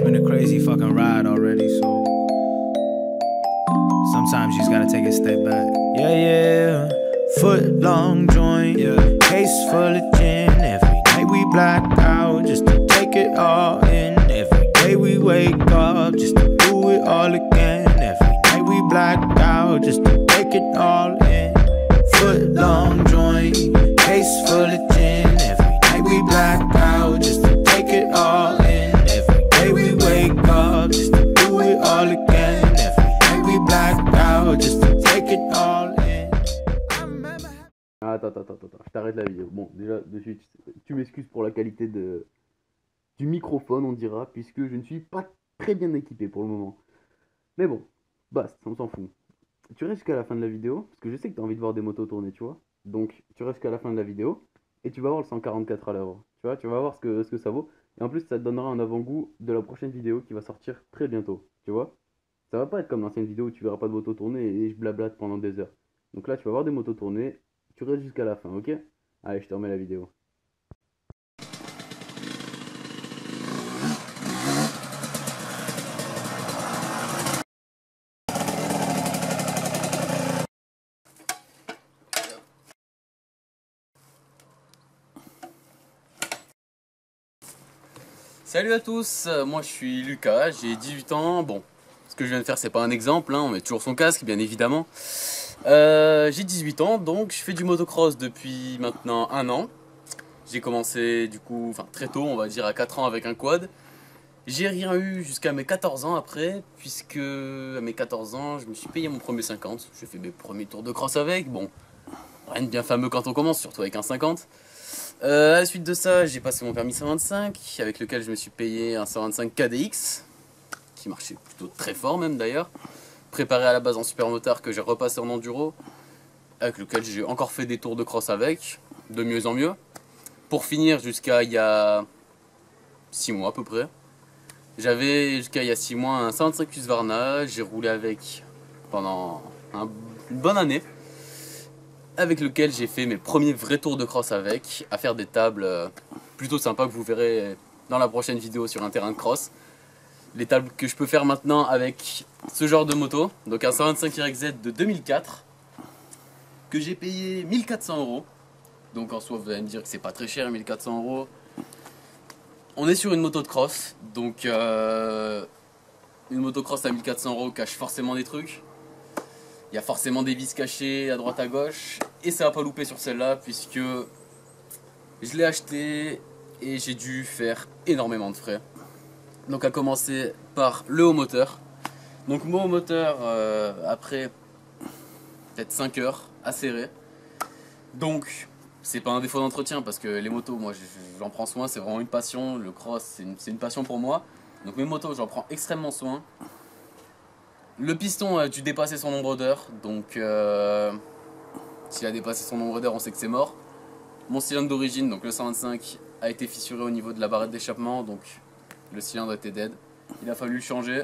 been a crazy fucking ride already, so sometimes you just gotta take a step back. Yeah, yeah. Foot long joint, yeah. Case full of gin. Every night we black out just to take it all in. Every day we wake up just to do it all again. Every night we black out just to take it all in. Foot long joint, case full of gin. Every night we black out just to take it all in. Every day we wake up just to do it all again. Every night we black out just to take it all in. Attends, je t'arrête la vidéo. Bon, déjà, tu m'excuses pour la qualité du microphone, on dira, puisque je ne suis pas très bien équipé pour le moment. Mais bon, basta, on s'en fout. Tu restes jusqu'à la fin de la vidéo, parce que je sais que tu as envie de voir des motos tourner, tu vois. Donc, tu restes jusqu'à la fin de la vidéo, et tu vas voir le 144 à l'heure. Tu vois, tu vas voir ce que ça vaut. Et en plus, ça te donnera un avant-goût de la prochaine vidéo qui va sortir très bientôt, tu vois. Ça va pas être comme l'ancienne vidéo où tu verras pas de moto tourner et je blablate pendant des heures. Donc là, tu vas voir des motos tourner. Tu restes jusqu'à la fin, ok? Allez, je te remets la vidéo. Salut à tous, moi je suis Lucas, j'ai 18 ans. Bon, ce que je viens de faire c'est pas un exemple, hein, on met toujours son casque bien évidemment. J'ai 18 ans, donc je fais du motocross depuis maintenant un an. J'ai commencé du coup, très tôt, on va dire à 4 ans avec un quad. J'ai rien eu jusqu'à mes 14 ans après, puisque à mes 14 ans je me suis payé mon premier 50. J'ai fait mes premiers tours de cross avec, bon, rien de bien fameux quand on commence, surtout avec un 50. À la suite de ça, j'ai passé mon permis 125, avec lequel je me suis payé un 125 KDX, qui marchait plutôt très fort même d'ailleurs. Préparé à la base en supermotard que j'ai repassé en enduro, avec lequel j'ai encore fait des tours de cross avec, de mieux en mieux. Pour finir, jusqu'à il y a 6 mois à peu près, j'avais jusqu'à il y a 6 mois un 125 Husqvarna, j'ai roulé avec pendant une bonne année, avec lequel j'ai fait mes premiers vrais tours de cross avec, à faire des tables plutôt sympas que vous verrez dans la prochaine vidéo sur un terrain de cross. Les tables que je peux faire maintenant avec ce genre de moto, donc un 125 RXZ de 2004, que j'ai payé 1400 €. Donc en soi vous allez me dire que c'est pas très cher, 1400 €. On est sur une moto de cross, donc une moto cross à 1400 € cache forcément des trucs. Il y a forcément des vis cachées à droite à gauche, et ça va pas louper sur celle-là puisque je l'ai acheté et j'ai dû faire énormément de frais. Donc à commencer par le haut moteur. Donc mon haut moteur après peut-être 5 heures à serrer. Donc c'est pas un défaut d'entretien parce que les motos, moi j'en prends soin, c'est vraiment une passion. Le cross c'est une passion pour moi. Donc mes motos j'en prends extrêmement soin. Le piston a dû dépasser son nombre d'heures, donc s'il a dépassé son nombre d'heures, on sait que c'est mort. Mon cylindre d'origine, donc le 125, a été fissuré au niveau de la barrette d'échappement, donc le cylindre était dead. Il a fallu le changer.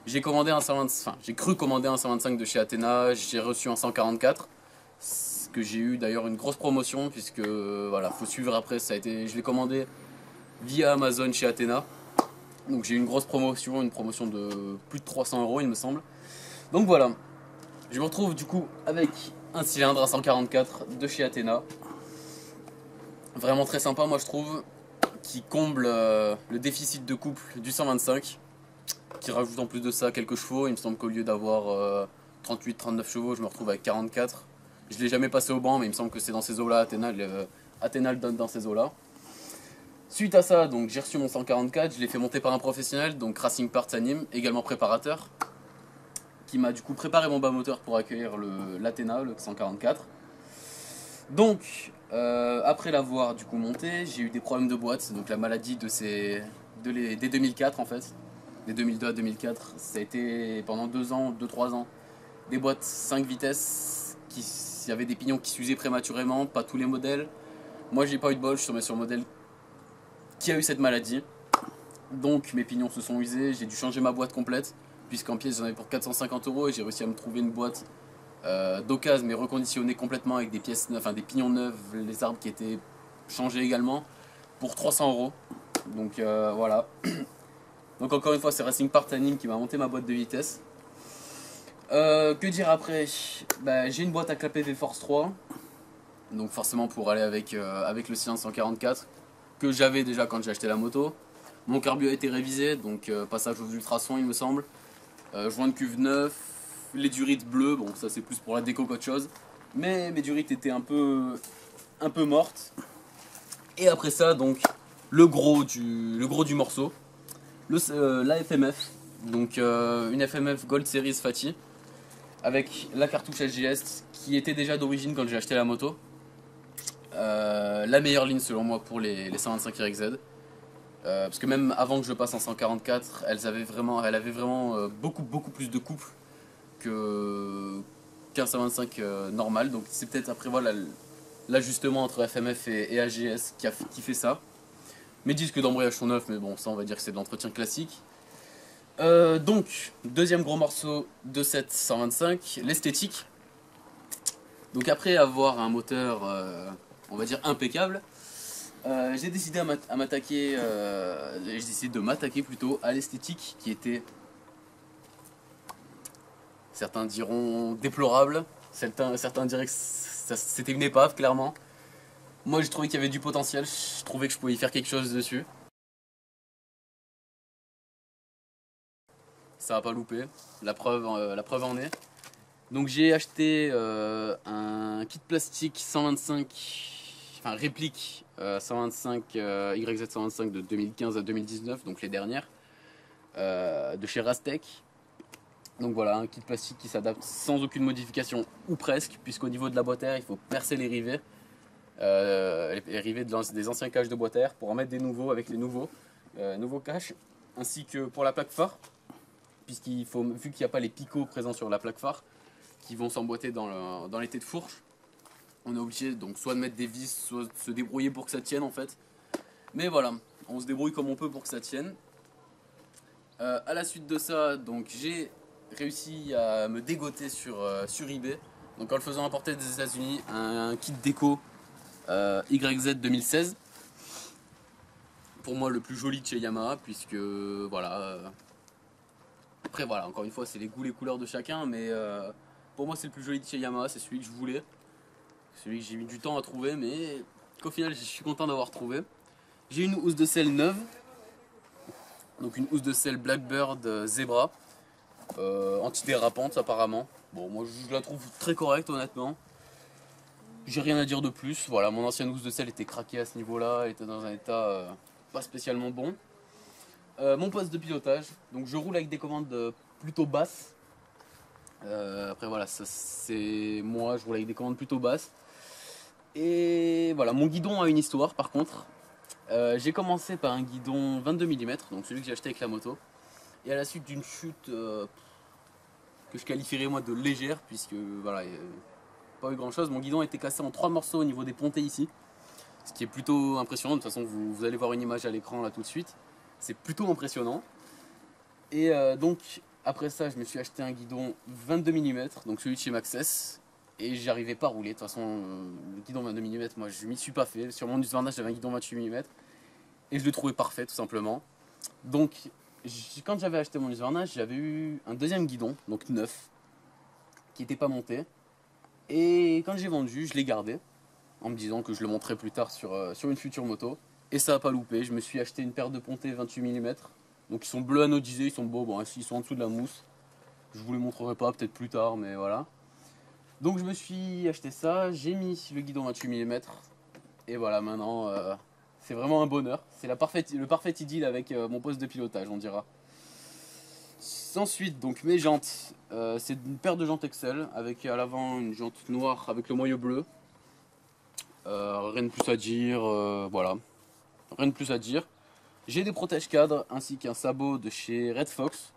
J'ai commandé un 125, j'ai cru commander un 125 de chez Athena, j'ai reçu un 144, ce que j'ai eu d'ailleurs une grosse promotion puisque voilà, faut suivre après. Ça a été, je l'ai commandé via Amazon chez Athena. Donc j'ai eu une grosse promotion, une promotion de plus de 300 € il me semble. Donc voilà, je me retrouve du coup avec un cylindre à 144 de chez Athena. Vraiment très sympa moi je trouve, qui comble le déficit de couple du 125. Qui rajoute en plus de ça quelques chevaux. Il me semble qu'au lieu d'avoir 38-39 chevaux, je me retrouve avec 44. Je ne l'ai jamais passé au banc, mais il me semble que c'est dans ces eaux-là, Athena le donne dans ces eaux-là. Suite à ça, donc j'ai reçu mon 144, je l'ai fait monter par un professionnel, donc Racing Parts Anime, également préparateur, qui m'a du coup préparé mon bas moteur pour accueillir l'Athena, le 144. Donc, après l'avoir du coup monté, j'ai eu des problèmes de boîte, donc la maladie des 2004 en fait, des 2002 à 2004, ça a été pendant 2-3 ans, des boîtes 5 vitesses, il y avait des pignons qui s'usaient prématurément, pas tous les modèles. Moi j'ai pas eu de bol, je suis tombé sur le modèle qui a eu cette maladie. Donc mes pignons se sont usés, j'ai dû changer ma boîte complète, puisqu'en pièces j'en avais pour 450 € et j'ai réussi à me trouver une boîte d'occasion mais reconditionnée complètement avec des pièces neuves, des pignons neufs, les arbres qui étaient changés également, pour 300 €. Donc voilà. Donc encore une fois, c'est Racing Part Anime qui m'a monté ma boîte de vitesse. Que dire après? Bah, j'ai une boîte à clapet V-Force 3. Donc forcément pour aller avec le cylindre 144 que j'avais déjà quand j'ai acheté la moto. Mon carbu a été révisé, donc passage aux ultrasons il me semble. Joint de cuve neuf, les durites bleues, bon ça c'est plus pour la déco qu'autre chose. Mais mes durites étaient un peu mortes. Et après ça, donc le gros du morceau, la FMF. Donc une FMF Gold Series Fatih avec la cartouche SGS qui était déjà d'origine quand j'ai acheté la moto. La meilleure ligne selon moi pour les 125 YZ. Parce que même avant que je passe en 144, elle avait vraiment beaucoup plus de couple qu'un 125 normal. Donc c'est peut-être après voilà l'ajustement entre FMF et AGS qui fait ça. Mes disques d'embrayage sont neufs, mais bon ça on va dire que c'est de l'entretien classique. Donc deuxième gros morceau de cette 125, l'esthétique. Donc après avoir un moteur on va dire impeccable, j'ai décidé de m'attaquer plutôt à l'esthétique qui était, certains diront déplorable, certains diraient que c'était une épave clairement. Moi j'ai trouvé qu'il y avait du potentiel, je trouvais que je pouvais y faire quelque chose dessus. Ça n'a pas loupé, la preuve en est. Donc j'ai acheté un kit plastique 125, enfin réplique 125 YZ 125 de 2015 à 2019, donc les dernières, de chez Rastec. Donc voilà, un kit plastique qui s'adapte sans aucune modification, ou presque, puisqu'au niveau de la boîte air, il faut percer les rivets des anciens caches de boîte air pour en mettre des nouveaux avec les nouveaux caches, ainsi que pour la plaque phare, puisqu'il faut, vu qu'il n'y a pas les picots présents sur la plaque phare, qui vont s'emboîter dans les têtes de fourche. On est obligé donc soit de mettre des vis, soit de se débrouiller pour que ça tienne en fait. Mais voilà, on se débrouille comme on peut pour que ça tienne. À la suite de ça, donc j'ai réussi à me dégoter sur eBay. Donc en le faisant importer des États-Unis, un kit déco YZ 2016. Pour moi le plus joli de chez Yamaha, puisque voilà. Après voilà, encore une fois c'est les goûts, les couleurs de chacun, mais pour moi c'est le plus joli de chez Yamaha, c'est celui que je voulais. Celui que j'ai mis du temps à trouver, mais qu'au final je suis content d'avoir trouvé. J'ai une housse de selle neuve, donc une housse de selle Blackbird Zebra, antidérapante apparemment. Bon, moi je la trouve très correcte honnêtement. J'ai rien à dire de plus. Voilà, mon ancienne housse de selle était craquée à ce niveau-là, elle était dans un état pas spécialement bon. Mon poste de pilotage, donc je roule avec des commandes plutôt basses. Après voilà, ça c'est moi, je roule avec des commandes plutôt basses. Et voilà, mon guidon a une histoire par contre. J'ai commencé par un guidon 22 mm, donc celui que j'ai acheté avec la moto. Et à la suite d'une chute que je qualifierais moi de légère, puisque voilà, il n'y a pas eu grand chose, mon guidon a été cassé en 3 morceaux au niveau des pontées ici. Ce qui est plutôt impressionnant, de toute façon vous allez voir une image à l'écran là tout de suite. C'est plutôt impressionnant. Et donc après ça, je me suis acheté un guidon 22 mm, donc celui de chez Maxxis. Et j'arrivais pas à rouler, de toute façon le guidon 22 mm, moi je m'y suis pas fait. Sur mon Husqvarna j'avais un guidon 28 mm et je le trouvais parfait tout simplement. Donc quand j'avais acheté mon Husqvarna, j'avais eu un deuxième guidon, donc neuf, qui n'était pas monté. Et quand j'ai vendu, je l'ai gardé, en me disant que je le monterais plus tard sur une future moto. Et ça n'a pas loupé, je me suis acheté une paire de pontées 28 mm. Donc ils sont bleus anodisés, ils sont beaux, bon ils sont en dessous de la mousse. Je vous les montrerai pas, peut-être plus tard, mais voilà. Donc je me suis acheté ça, j'ai mis le guidon 28 mm. Et voilà, maintenant c'est vraiment un bonheur. C'est le parfait idylle avec mon poste de pilotage, on dira. Ensuite, donc mes jantes, c'est une paire de jantes Excel avec à l'avant une jante noire avec le moyeu bleu. Rien de plus à dire, voilà. Rien de plus à dire. J'ai des protèges cadres ainsi qu'un sabot de chez Red Fox.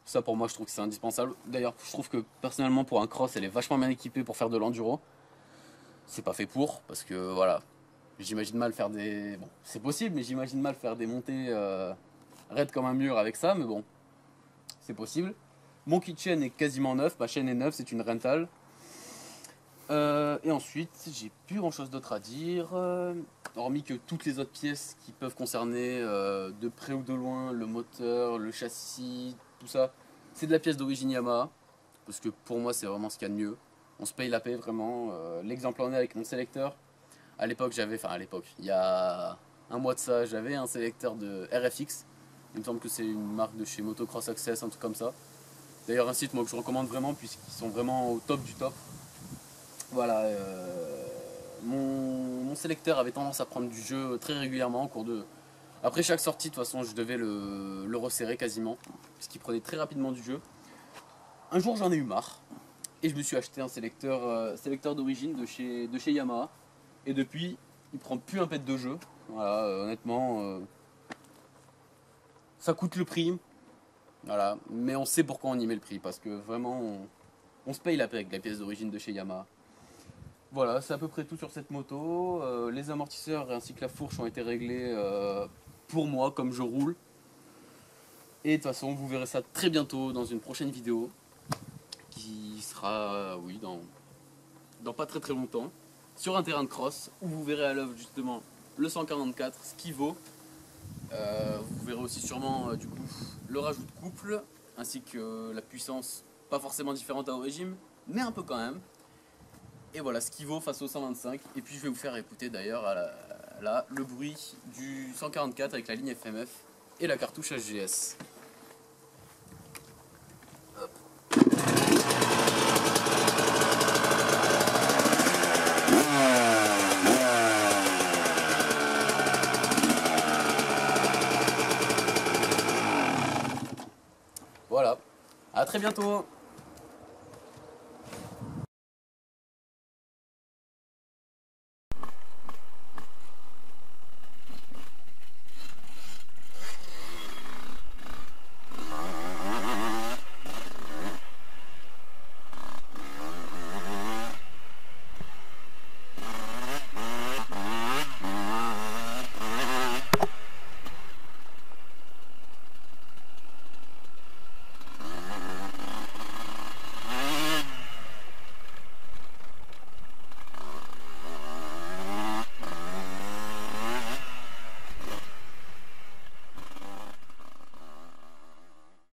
Ça pour moi je trouve que c'est indispensable. D'ailleurs je trouve que personnellement pour un cross elle est vachement bien équipée pour faire de l'enduro. C'est pas fait pour, parce que voilà. J'imagine mal faire des... Bon, c'est possible, mais j'imagine mal faire des montées raides comme un mur avec ça, mais bon. C'est possible. Mon kit chaîne est quasiment neuf, ma chaîne est neuve, c'est une rental. Et ensuite, j'ai plus grand chose d'autre à dire, hormis que toutes les autres pièces qui peuvent concerner de près ou de loin le moteur, le châssis, tout ça, c'est de la pièce d'origine Yamaha, parce que pour moi c'est vraiment ce qu'il y a de mieux. On se paye la paix vraiment. L'exemple en est avec mon sélecteur. À l'époque, il y a un mois de ça, j'avais un sélecteur de RFX. Il me semble que c'est une marque de chez Motocross Access, un truc comme ça. D'ailleurs, un site moi, que je recommande vraiment, puisqu'ils sont vraiment au top du top. Voilà, mon sélecteur avait tendance à prendre du jeu très régulièrement au cours de... Après chaque sortie, de toute façon, je devais le resserrer quasiment, puisqu'il prenait très rapidement du jeu. Un jour, j'en ai eu marre, et je me suis acheté un sélecteur d'origine de chez Yamaha. Et depuis, il prend plus un pet de jeu. Voilà, honnêtement, ça coûte le prix. Voilà, mais on sait pourquoi on y met le prix, parce que vraiment, on se paye la paix avec la pièce d'origine de chez Yamaha. Voilà, c'est à peu près tout sur cette moto. Les amortisseurs ainsi que la fourche ont été réglés pour moi, comme je roule. Et de toute façon, vous verrez ça très bientôt dans une prochaine vidéo, qui sera, oui, dans pas très longtemps, sur un terrain de cross, où vous verrez à l'œuvre justement le 144, ce qu'il vaut. Vous verrez aussi sûrement du coup le rajout de couple, ainsi que la puissance, pas forcément différente au régime, mais un peu quand même. Et voilà ce qu'il vaut face au 125. Et puis je vais vous faire écouter d'ailleurs là le bruit du 144 avec la ligne FMF et la cartouche HGS. Hop. Voilà, à très bientôt.